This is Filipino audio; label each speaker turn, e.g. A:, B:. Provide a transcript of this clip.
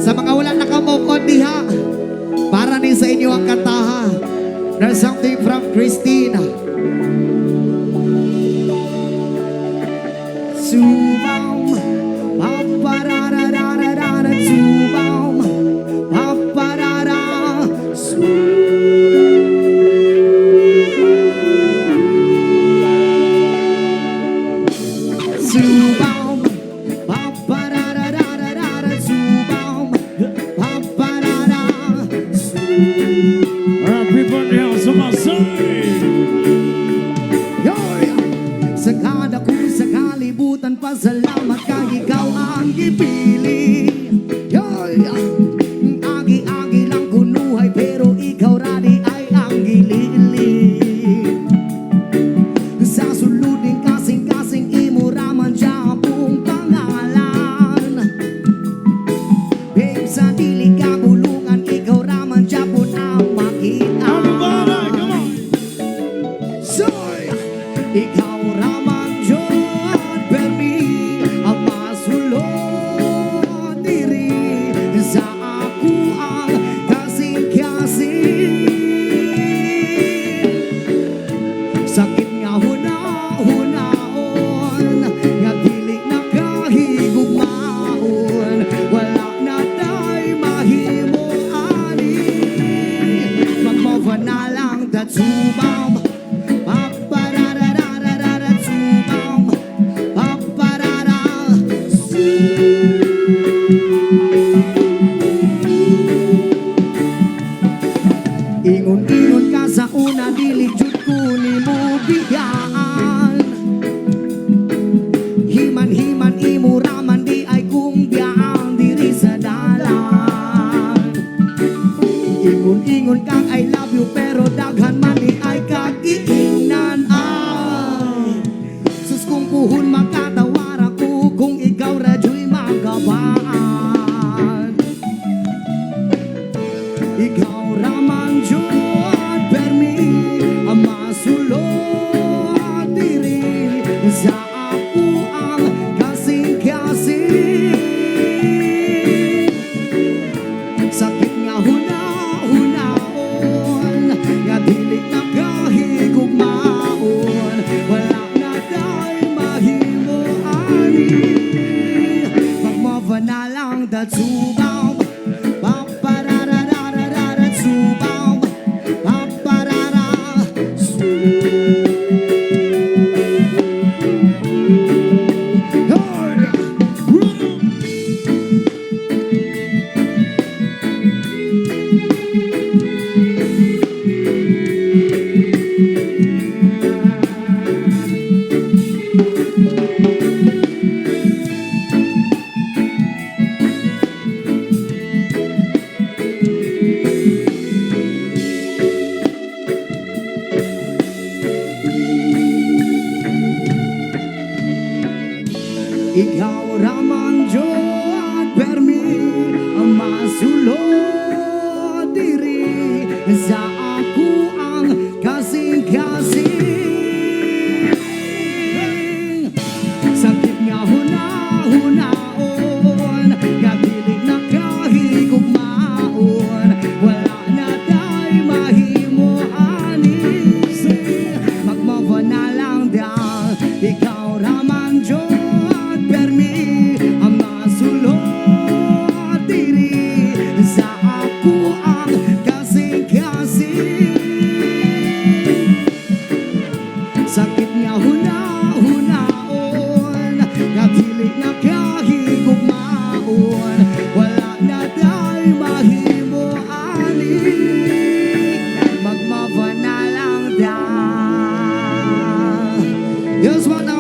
A: Sa mga wala nakamukod diha, para ni sa inyo ang kantaha. There's something from Christina. Subaum, papararararara, subaum, paparara, subaum, papararararara, subaum, paparara.
B: Everybody else on my side.
A: Sa kada kung sa kalibutan, pasalamat ka, ikaw ang ipili. Agi-agi lang kunuhay, pero ikaw rani ay ang gilili. Sa suluding kasing-kasing imuraman siya akong pangalan. Babe, sa dili ka bulungan, ikaw raman siya po na makita. Soy, ikaw raman John Permi, ang masulod diri sa ako ang kasing-kasing. Sakit nga hunaon, nga dili na kahigugmaon, wala na tay mahimo ani. Magmova na lang datsubam, papararararara, tsubam, paparara. Ingon-ingon ka sa una, dili jud ko nimo biyaan. Himan-himan imo raman, di ay kung biyaan diri sa dalan. Ingon-ingon kang I love you, pero daghan man di ay kagiingnan. Ay, sus kung puhon makatawara ko, kung ikaw radyo'y magabaan. Ikaw raman John Permi, ang masulod diri sa ako ang kasing-kasing. Sakit nga hunaon, nga dili na kahigugmaon, wala na tay mahimo ani. Magmova na lang datsubam, papararararara, tsubam, paparara. Ikaw raman John Permi, ang masulod diri sa ako ang kasing-kasing. Sakit nga hunaon, nga dili na kahigugmaon, wala na tay mahimo ani. Magmova na lang daw, ikaw raman John Permi, ang masulod diri sa ako ang kasing-kasing. Sakit nga hunaon, nga dili na kahigugmaon, wala na tay mahimo ani. Magmava na lang daw. Yes, what now?